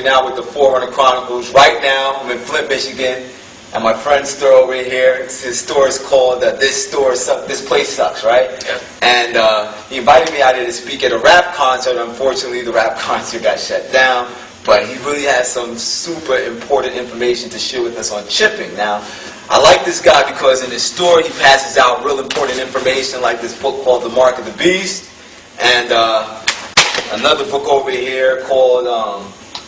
actually now with the Forerunner Chronicles. Right now, I'm in Flint, Michigan, and my friend's store over here. His store is called This Place Sucks, right? Yeah. And he invited me out here to speak at a rap concert. Unfortunately, the rap concert got shut down. But he really has some super important information to share with us on chipping. Now, I like this guy because in his store he passes out real important information, like this book called The Mark of the Beast, and another book over here called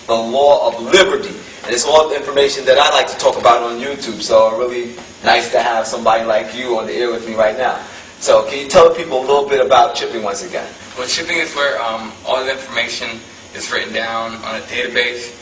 The Law of Liberty. And it's all the information that I like to talk about on YouTube. So really nice to have somebody like you on the air with me right now. So can you tell the people a little bit about chipping once again? Well, chipping is where all the information is written down on a database.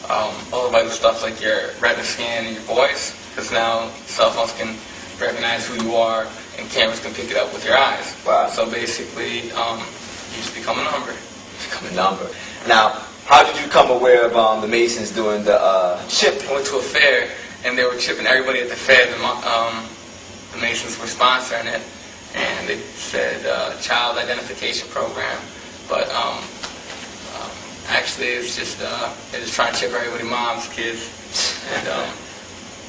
All the vital stuff like your retina scan and your voice, because now cell phones can recognize who you are and cameras can pick it up with your eyes. Wow. So basically, you just become a number. Become a number. Now, how did you come aware of the Masons doing the chip? I went to a fair and they were chipping everybody at the fair. The Masons were sponsoring it, and they said child identification program, but actually it's just they're just trying to chip everybody, moms, kids, and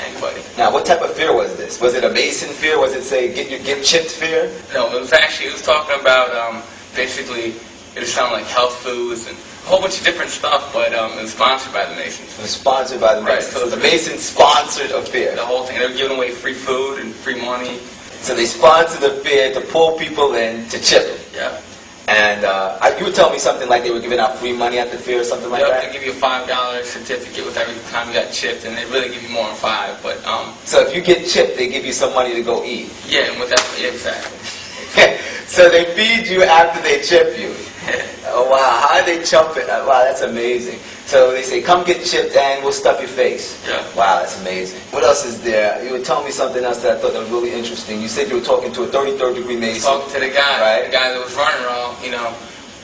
anybody. Now, what type of fair was this? Was it a Mason fair? Was it, say, get chipped fair? No, it was talking about basically it was sounding like health foods and a whole bunch of different stuff, but it was sponsored by the Masons. It was sponsored by the Masons. Right, so the Masons sponsored a fair. The whole thing. They were giving away free food and free money. So they sponsored the fair to pull people in to chip them. Yeah. And you were telling me something like they were giving out free money at the fair or something like that? They give you a $5 certificate with every time you got chipped, and they really give you more than $5. But so if you get chipped, they give you some money to go eat. Yeah, and with that, yeah, exactly. So they feed you after they chip you. Oh wow, how are they chumping? Wow, that's amazing. So they say, come get chipped and we'll stuff your face. Yeah. Wow, that's amazing. What else is there? You were telling me something else that I thought that was really interesting. You said you were talking to a 33rd degree Mason. Talking to the guy, right? The guy that was running around, you know.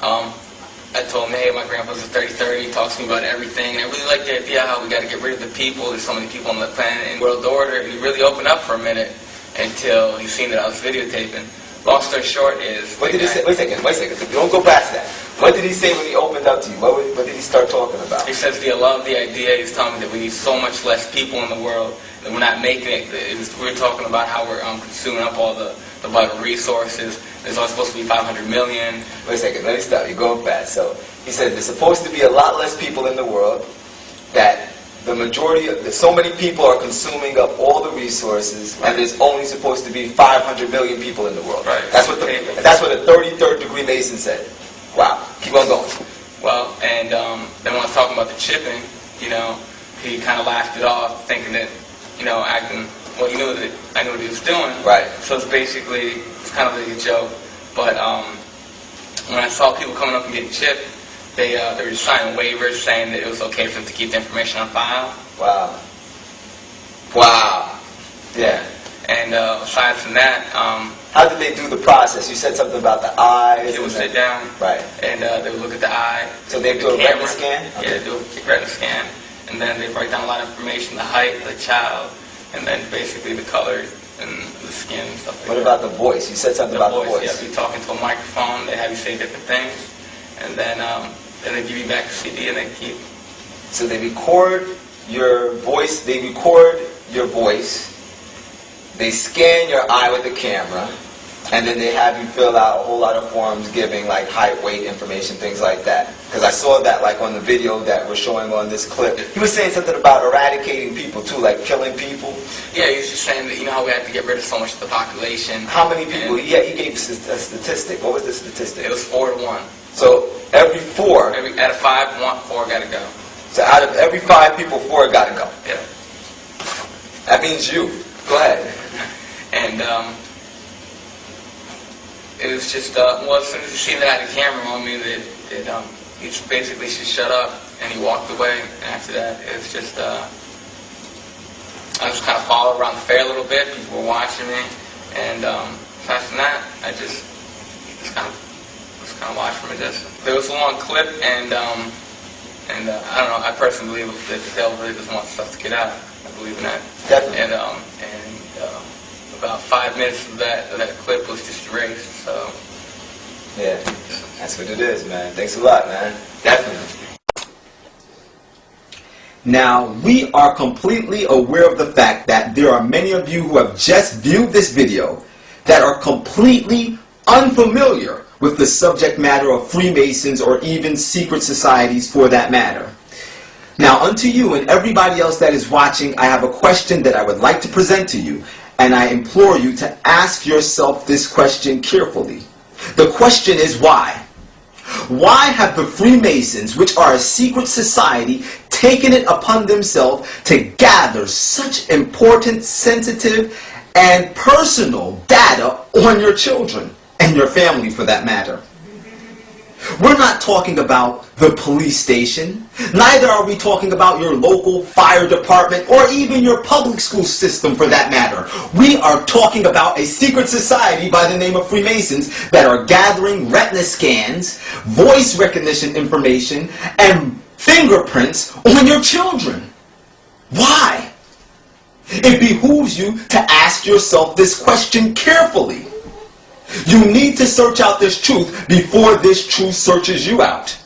I told him, hey, my grandpa's a 33rd. He talks to me about everything. And I really like the idea how we got to get rid of the people. There's so many people on the planet and world order. And he really opened up for a minute until he seen that I was videotaping. Long story short is... What did he say? Wait a second. Don't go past that. What did he say when he opened up to you? What did he start talking about? He says, I love the idea. He's telling me that we need so much less people in the world, that we're not making it. We're talking about how we're consuming up all the vital resources. There's only supposed to be 500 million. Wait a second, let me stop. You're going fast. So he said there's supposed to be a lot less people in the world, that the majority of, so many people are consuming up all the resources, and there's only supposed to be 500 million people in the world. Right. That's what a 33rd degree Mason said. Wow. Keep on going. Well, and then when I was talking about the chipping, you know, he kind of laughed it off, thinking that, you know, acting, well, he knew that I knew what he was doing. Right. So it's basically, it's kind of like a joke. But when I saw people coming up and getting chipped, they were just signing waivers saying that it was okay for them to keep the information on file. Wow. Wow. Yeah. And aside from that, how did they do the process? You said something about the eyes. They would sit down, right, and they would look at the eye. So they do a retina scan? Okay. Yeah, they do a retina scan, and then they write down a lot of information, the height of the child, and then basically the colors and the skin and stuff like that. What about the voice? You said something about the voice. Yeah, you're talking to a microphone, they have you say different things, and then they give you back a CD and they keep. So they record your voice, they scan your eye with the camera, and then they have you fill out a whole lot of forms giving like height, weight information, things like that. Because I saw that like on the video that we're showing on this clip. He was saying something about eradicating people too, like killing people. Yeah, he was just saying that, you know how we have to get rid of so much of the population. How many people? Yeah, he gave us a statistic. What was the statistic? It was 4 to 1. So every 4. Out of 5, 4 got to go. So out of every 5 people, 4 got to go. Yeah. That means you. Go ahead. And it was just, well, as soon as he seen that I had a camera on me, he just basically should shut up, and he walked away. And after that, it was just, I just kind of followed around the fair a little bit. People were watching me, and aside from that, I just kind of watched from a distance. There was a long clip, and I don't know. I personally believe that the devil really doesn't want stuff to get out. I believe in that. Definitely. And about 5 minutes of that clip was just erased. So yeah, that's what it is, man. Thanks a lot, man. Definitely. Now, we are completely aware of the fact that there are many of you who have just viewed this video that are completely unfamiliar with the subject matter of Freemasons or even secret societies for that matter. Now, unto you and everybody else that is watching, I have a question that I would like to present to you, and I implore you to ask yourself this question carefully. The question is why? Why have the Freemasons, which are a secret society, taken it upon themselves to gather such important, sensitive, and personal data on your children and your family for that matter? We're not talking about the police station. Neither are we talking about your local fire department or even your public school system for that matter. We are talking about a secret society by the name of Freemasons that are gathering retina scans, voice recognition information, and fingerprints on your children. Why? It behooves you to ask yourself this question carefully. You need to search out this truth before this truth searches you out.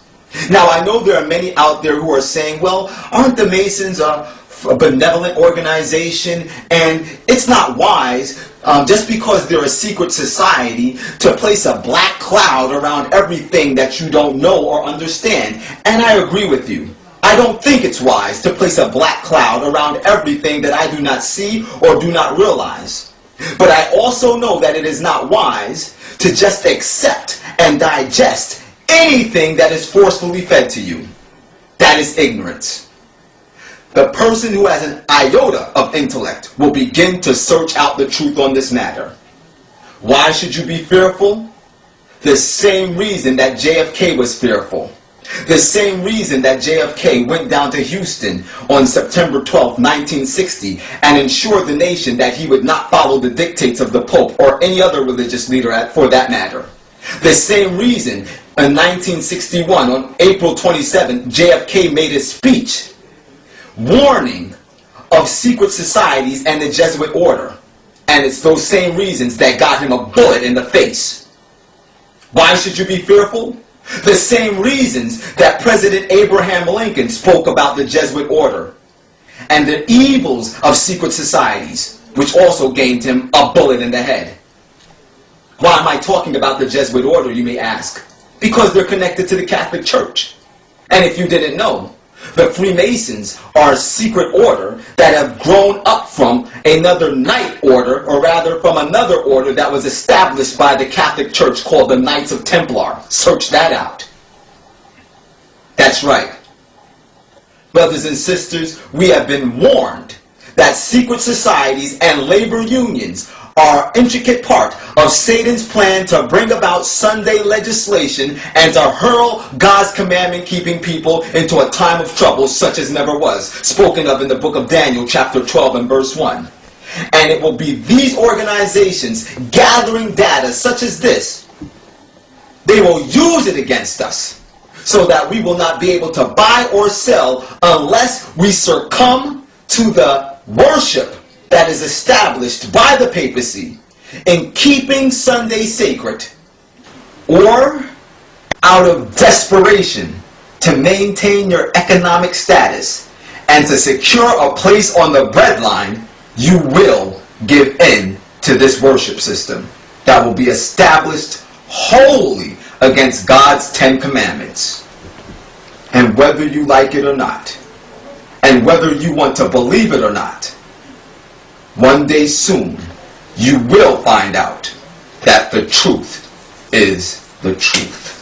Now, I know there are many out there who are saying, well, aren't the Masons a benevolent organization, and it's not wise just because they're a secret society to place a black cloud around everything that you don't know or understand. And I agree with you. I don't think it's wise to place a black cloud around everything that I do not see or do not realize. But I also know that it is not wise to just accept and digest anything that is forcefully fed to you. That is ignorance. The person who has an iota of intellect will begin to search out the truth on this matter. Why should you be fearful? The same reason that JFK was fearful. The same reason that JFK went down to Houston on September 12, 1960 and ensured the nation that he would not follow the dictates of the Pope or any other religious leader for that matter. The same reason in 1961 on April 27, JFK made a speech warning of secret societies and the Jesuit order. And it's those same reasons that got him a bullet in the face. Why should you be fearful? The same reasons that President Abraham Lincoln spoke about the Jesuit order and the evils of secret societies, which also gained him a bullet in the head. Why am I talking about the Jesuit order, you may ask? Because they're connected to the Catholic Church. And if you didn't know, the Freemasons are a secret order that have grown up from another knight order, or rather from another order that was established by the Catholic Church called the Knights of Templar. Search that out. That's right. Brothers and sisters, we have been warned that secret societies and labor unions are an intricate part of Satan's plan to bring about Sunday legislation and to hurl God's commandment-keeping people into a time of trouble such as never was, spoken of in the book of Daniel, chapter 12 and verse 1. And it will be these organizations gathering data such as this. They will use it against us so that we will not be able to buy or sell unless we succumb to the worship that is established by the papacy in keeping Sunday sacred, or out of desperation to maintain your economic status and to secure a place on the breadline, you will give in to this worship system that will be established wholly against God's 10 Commandments. And whether you like it or not, and whether you want to believe it or not, one day soon, you will find out that the truth is the truth.